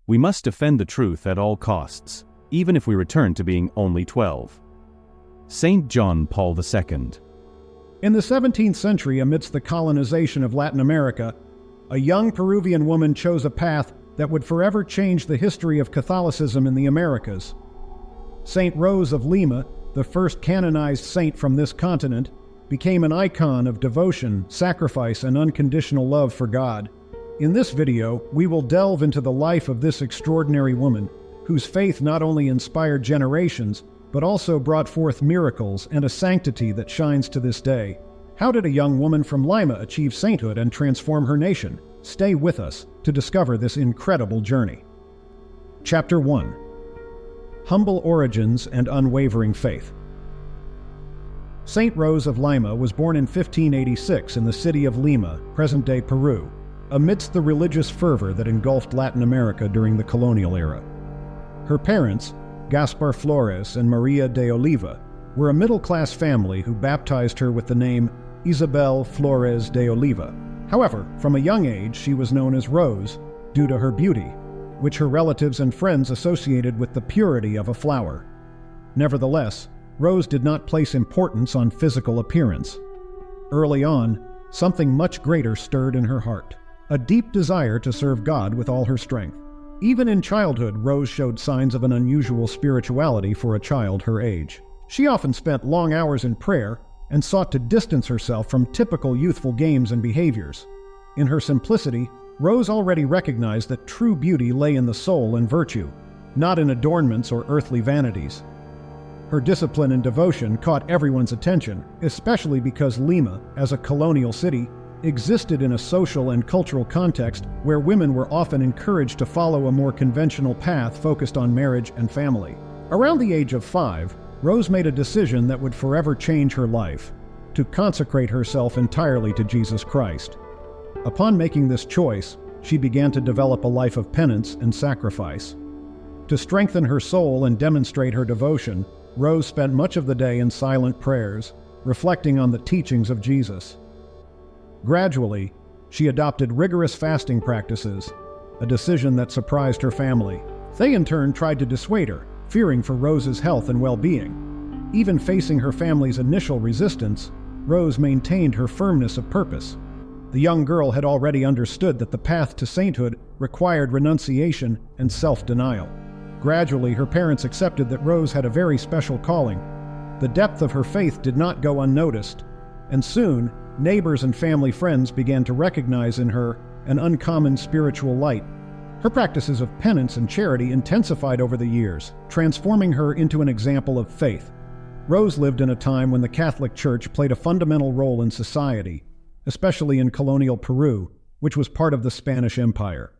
We must defend the truth at all costs, even if we return to being only 12. Saint John Paul II. In the 17th century, amidst the colonization of Latin America, a young Peruvian woman chose a path that would forever change the history of Catholicism in the Americas. Saint Rose of Lima, the first canonized saint from this continent, became an icon of devotion, sacrifice, and unconditional love for God. In this video, we will delve into the life of this extraordinary woman, whose faith not only inspired generations, but also brought forth miracles and a sanctity that shines to this day. How did a young woman from Lima achieve sainthood and transform her nation? Stay with us to discover this incredible journey. Chapter 1. Humble Origins and Unwavering Faith. Saint Rose of Lima was born in 1586 in the city of Lima, present-day Peru, amidst the religious fervor that engulfed Latin America during the colonial era. Her parents, Gaspar Flores and Maria de Oliva, were a middle-class family who baptized her with the name Isabel Flores de Oliva. However, from a young age she was known as Rose due to her beauty, which her relatives and friends associated with the purity of a flower. Nevertheless, Rose did not place importance on physical appearance. Early on, something much greater stirred in her heart, a deep desire to serve God with all her strength. Even in childhood, Rose showed signs of an unusual spirituality for a child her age. She often spent long hours in prayer and sought to distance herself from typical youthful games and behaviors. In her simplicity, Rose already recognized that true beauty lay in the soul and virtue, not in adornments or earthly vanities. Her discipline and devotion caught everyone's attention, especially because Lima, as a colonial city, existed in a social and cultural context where women were often encouraged to follow a more conventional path focused on marriage and family. Around the age of 5, Rose made a decision that would forever change her life, to consecrate herself entirely to Jesus Christ. Upon making this choice, she began to develop a life of penance and sacrifice. To strengthen her soul and demonstrate her devotion, Rose spent much of the day in silent prayers, reflecting on the teachings of Jesus. Gradually, she adopted rigorous fasting practices, a decision that surprised her family. They in turn tried to dissuade her, fearing for Rose's health and well-being. Even facing her family's initial resistance, Rose maintained her firmness of purpose. The young girl had already understood that the path to sainthood required renunciation and self-denial. Gradually, her parents accepted that Rose had a very special calling. The depth of her faith did not go unnoticed, and soon, neighbors and family friends began to recognize in her an uncommon spiritual light. Her practices of penance and charity intensified over the years, transforming her into an example of faith. Rose lived in a time when the Catholic Church played a fundamental role in society, especially in colonial Peru, which was part of the Spanish Empire.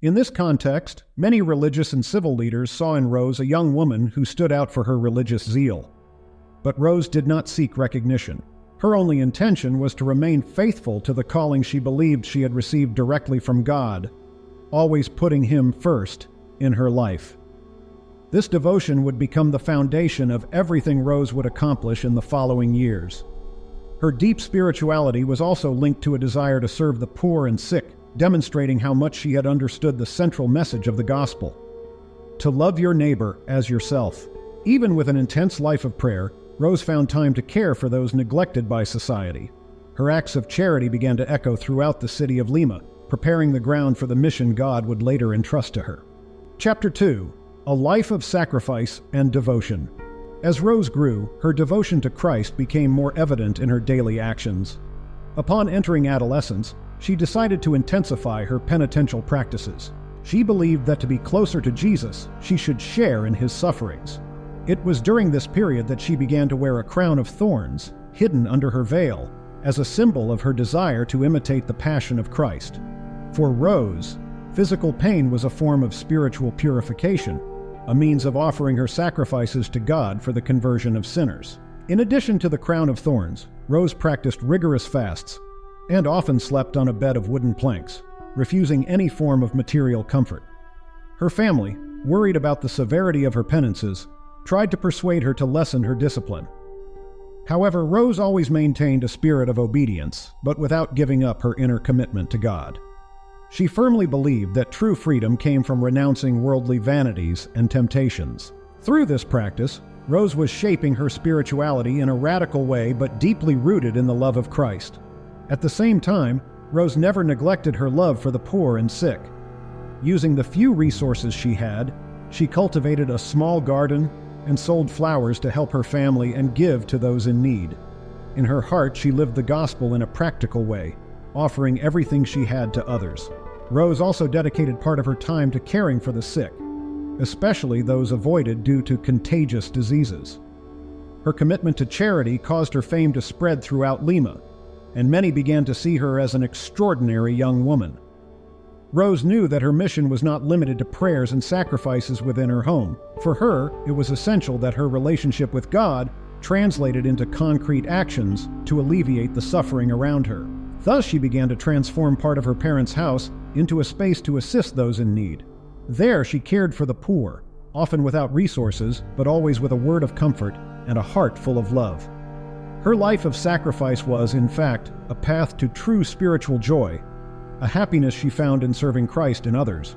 In this context, many religious and civil leaders saw in Rose a young woman who stood out for her religious zeal. But Rose did not seek recognition. Her only intention was to remain faithful to the calling she believed she had received directly from God, always putting Him first in her life. This devotion would become the foundation of everything Rose would accomplish in the following years. Her deep spirituality was also linked to a desire to serve the poor and sick, demonstrating how much she had understood the central message of the gospel: to love your neighbor as yourself. Even with an intense life of prayer, Rose found time to care for those neglected by society. Her acts of charity began to echo throughout the city of Lima, preparing the ground for the mission God would later entrust to her. Chapter 2. A Life of Sacrifice and Devotion. As Rose grew, her devotion to Christ became more evident in her daily actions. Upon entering adolescence, she decided to intensify her penitential practices. She believed that to be closer to Jesus, she should share in His sufferings. It was during this period that she began to wear a crown of thorns, hidden under her veil, as a symbol of her desire to imitate the Passion of Christ. For Rose, physical pain was a form of spiritual purification, a means of offering her sacrifices to God for the conversion of sinners. In addition to the crown of thorns, Rose practiced rigorous fasts and often slept on a bed of wooden planks, refusing any form of material comfort. Her family, worried about the severity of her penances, tried to persuade her to lessen her discipline. However, Rose always maintained a spirit of obedience, but without giving up her inner commitment to God. She firmly believed that true freedom came from renouncing worldly vanities and temptations. Through this practice, Rose was shaping her spirituality in a radical way but deeply rooted in the love of Christ. At the same time, Rose never neglected her love for the poor and sick. Using the few resources she had, she cultivated a small garden and sold flowers to help her family and give to those in need. In her heart, she lived the gospel in a practical way, offering everything she had to others. Rose also dedicated part of her time to caring for the sick, especially those avoided due to contagious diseases. Her commitment to charity caused her fame to spread throughout Lima, and many began to see her as an extraordinary young woman. Rose knew that her mission was not limited to prayers and sacrifices within her home. For her, it was essential that her relationship with God translated into concrete actions to alleviate the suffering around her. Thus, she began to transform part of her parents' house into a space to assist those in need. There, she cared for the poor, often without resources, but always with a word of comfort and a heart full of love. Her life of sacrifice was, in fact, a path to true spiritual joy, a happiness she found in serving Christ and others.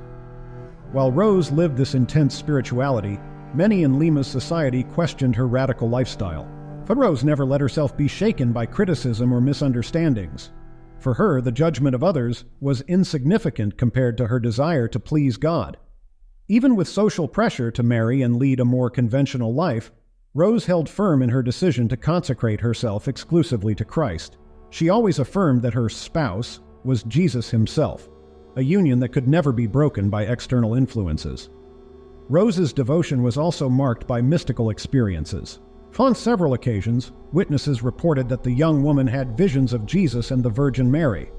While Rose lived this intense spirituality, many in Lima's society questioned her radical lifestyle. But Rose never let herself be shaken by criticism or misunderstandings. For her, the judgment of others was insignificant compared to her desire to please God. Even with social pressure to marry and lead a more conventional life, Rose held firm in her decision to consecrate herself exclusively to Christ. She always affirmed that her spouse was Jesus himself, a union that could never be broken by external influences. Rose's devotion was also marked by mystical experiences. On several occasions, witnesses reported that the young woman had visions of Jesus and the Virgin Mary,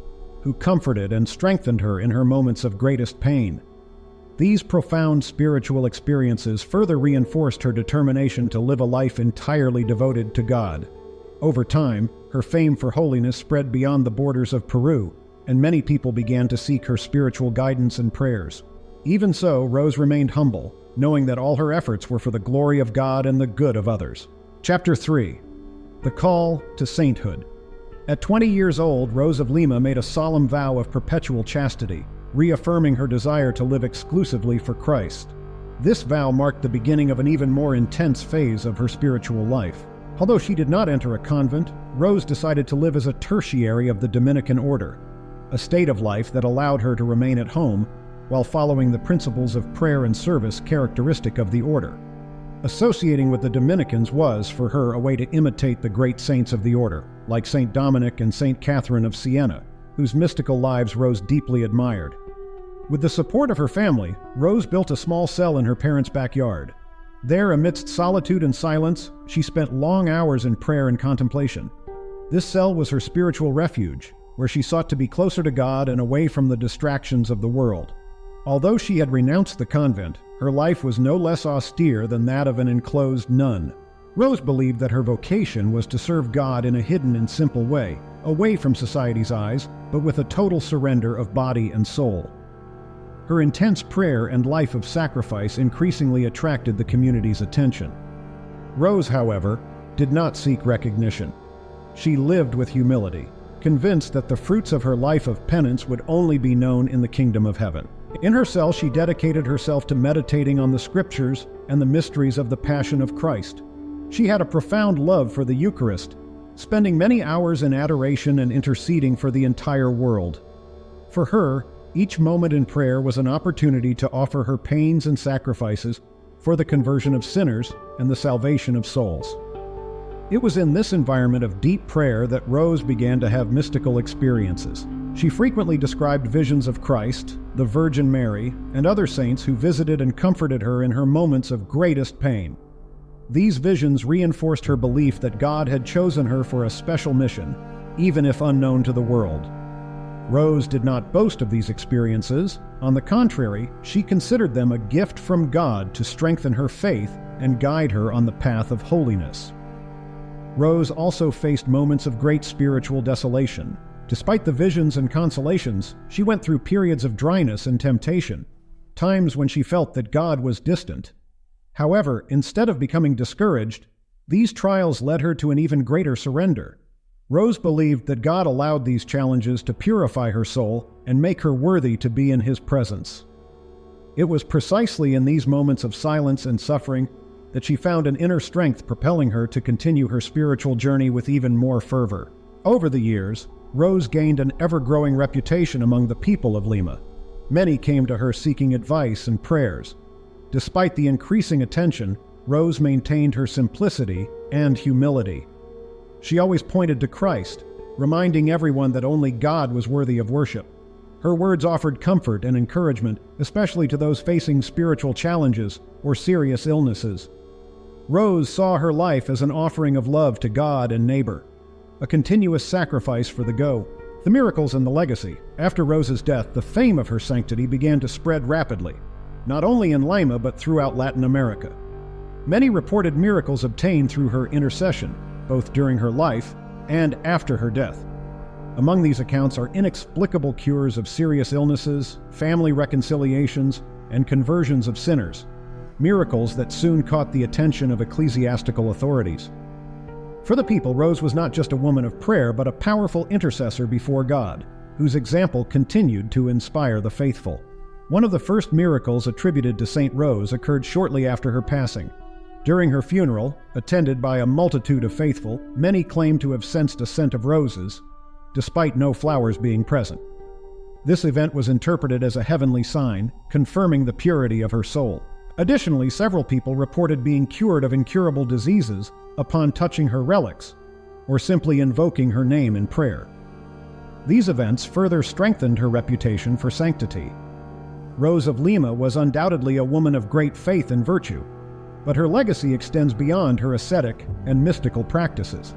who comforted and strengthened her in her moments of greatest pain. These profound spiritual experiences further reinforced her determination to live a life entirely devoted to God. Over time, her fame for holiness spread beyond the borders of Peru, and many people began to seek her spiritual guidance and prayers. Even so, Rose remained humble, knowing that all her efforts were for the glory of God and the good of others. Chapter 3. The Call to Sainthood. At 20 years old, Rose of Lima made a solemn vow of perpetual chastity, reaffirming her desire to live exclusively for Christ. This vow marked the beginning of an even more intense phase of her spiritual life. Although she did not enter a convent, Rose decided to live as a tertiary of the Dominican order, a state of life that allowed her to remain at home while following the principles of prayer and service characteristic of the order. Associating with the Dominicans was, for her, a way to imitate the great saints of the order, like Saint Dominic and Saint Catherine of Siena, whose mystical lives Rose deeply admired. With the support of her family, Rose built a small cell in her parents' backyard. There, amidst solitude and silence, she spent long hours in prayer and contemplation. This cell was her spiritual refuge, where she sought to be closer to God and away from the distractions of the world. Although she had renounced the convent, her life was no less austere than that of an enclosed nun. Rose believed that her vocation was to serve God in a hidden and simple way, away from society's eyes, but with a total surrender of body and soul. Her intense prayer and life of sacrifice increasingly attracted the community's attention. Rose, however, did not seek recognition. She lived with humility, convinced that the fruits of her life of penance would only be known in the kingdom of heaven. In her cell, she dedicated herself to meditating on the scriptures and the mysteries of the Passion of Christ. She had a profound love for the Eucharist, spending many hours in adoration and interceding for the entire world. For her, each moment in prayer was an opportunity to offer her pains and sacrifices for the conversion of sinners and the salvation of souls. It was in this environment of deep prayer that Rose began to have mystical experiences. She frequently described visions of Christ, the Virgin Mary, and other saints who visited and comforted her in her moments of greatest pain. These visions reinforced her belief that God had chosen her for a special mission, even if unknown to the world. Rose did not boast of these experiences. On the contrary, she considered them a gift from God to strengthen her faith and guide her on the path of holiness. Rose also faced moments of great spiritual desolation. Despite the visions and consolations, she went through periods of dryness and temptation, times when she felt that God was distant. However, instead of becoming discouraged, these trials led her to an even greater surrender. Rose believed that God allowed these challenges to purify her soul and make her worthy to be in His presence. It was precisely in these moments of silence and suffering that she found an inner strength propelling her to continue her spiritual journey with even more fervor. Over the years, Rose gained an ever-growing reputation among the people of Lima. Many came to her seeking advice and prayers. Despite the increasing attention, Rose maintained her simplicity and humility. She always pointed to Christ, reminding everyone that only God was worthy of worship. Her words offered comfort and encouragement, especially to those facing spiritual challenges or serious illnesses. Rose saw her life as an offering of love to God and neighbor, a continuous sacrifice for the go. The miracles and the legacy. After Rose's death, the fame of her sanctity began to spread rapidly, not only in Lima but throughout Latin America. Many reported miracles obtained through her intercession, both during her life and after her death. Among these accounts are inexplicable cures of serious illnesses, family reconciliations, and conversions of sinners, miracles that soon caught the attention of ecclesiastical authorities. For the people, Rose was not just a woman of prayer, but a powerful intercessor before God, whose example continued to inspire the faithful. One of the first miracles attributed to Saint Rose occurred shortly after her passing. During her funeral, attended by a multitude of faithful, many claimed to have sensed a scent of roses, despite no flowers being present. This event was interpreted as a heavenly sign, confirming the purity of her soul. Additionally, several people reported being cured of incurable diseases upon touching her relics, or simply invoking her name in prayer. These events further strengthened her reputation for sanctity. Rose of Lima was undoubtedly a woman of great faith and virtue, but her legacy extends beyond her ascetic and mystical practices.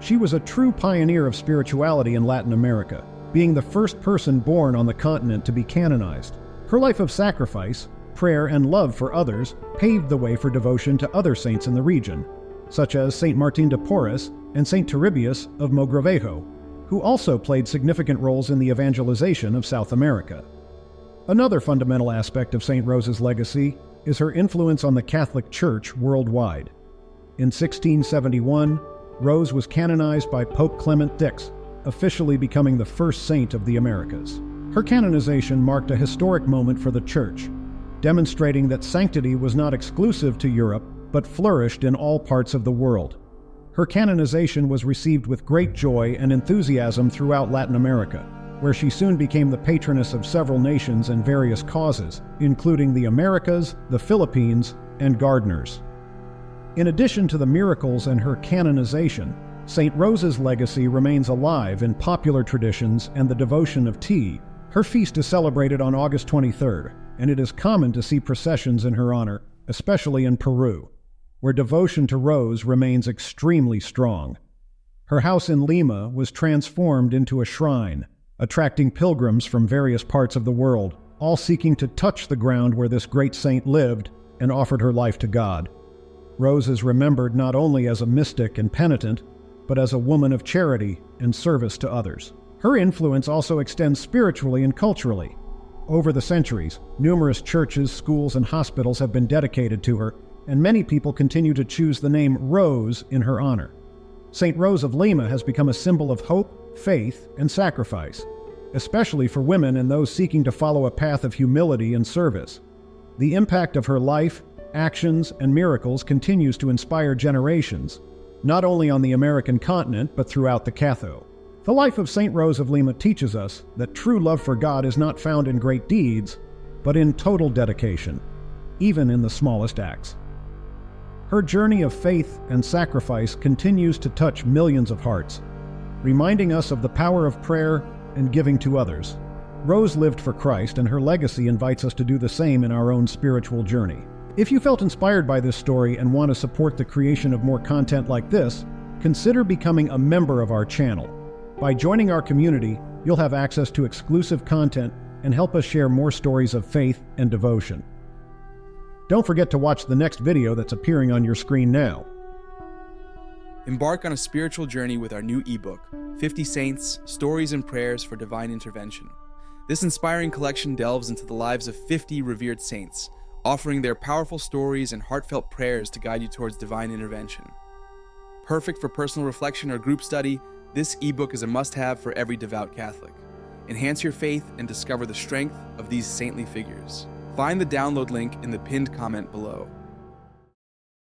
She was a true pioneer of spirituality in Latin America, being the first person born on the continent to be canonized. Her life of sacrifice, prayer, and love for others paved the way for devotion to other saints in the region, such as Saint Martin de Porres and Saint Torribius of Mogrovejo, who also played significant roles in the evangelization of South America. Another fundamental aspect of Saint Rose's legacy is her influence on the Catholic Church worldwide. In 1671, Rose was canonized by Pope Clement X, officially becoming the first saint of the Americas. Her canonization marked a historic moment for the Church, demonstrating that sanctity was not exclusive to Europe, but flourished in all parts of the world. Her canonization was received with great joy and enthusiasm throughout Latin America, where she soon became the patroness of several nations and various causes, including the Americas, the Philippines, and gardeners. In addition to the miracles and her canonization, Saint Rose's legacy remains alive in popular traditions and the devotion of tea. Her feast is celebrated on August 23rd, and it is common to see processions in her honor, especially in Peru, where devotion to Rose remains extremely strong. Her house in Lima was transformed into a shrine, attracting pilgrims from various parts of the world, all seeking to touch the ground where this great saint lived and offered her life to God. Rose is remembered not only as a mystic and penitent, but as a woman of charity and service to others. Her influence also extends spiritually and culturally. Over the centuries, numerous churches, schools, and hospitals have been dedicated to her, and many people continue to choose the name Rose in her honor. Saint Rose of Lima has become a symbol of hope, faith, and sacrifice, especially for women and those seeking to follow a path of humility and service. The impact of her life, actions, and miracles continues to inspire generations, not only on the American continent but throughout the Catho. The life of Saint Rose of Lima teaches us that true love for God is not found in great deeds, but in total dedication, even in the smallest acts. Her journey of faith and sacrifice continues to touch millions of hearts, reminding us of the power of prayer and giving to others. Rose lived for Christ, and her legacy invites us to do the same in our own spiritual journey. If you felt inspired by this story and want to support the creation of more content like this, consider becoming a member of our channel. By joining our community, you'll have access to exclusive content and help us share more stories of faith and devotion. Don't forget to watch the next video that's appearing on your screen now. Embark on a spiritual journey with our new ebook, 50 Saints, Stories and Prayers for Divine Intervention. This inspiring collection delves into the lives of 50 revered saints, offering their powerful stories and heartfelt prayers to guide you towards divine intervention. Perfect for personal reflection or group study, This ebook is a must-have for every devout Catholic. Enhance your faith and discover the strength of these saintly figures. Find the download link in the pinned comment below.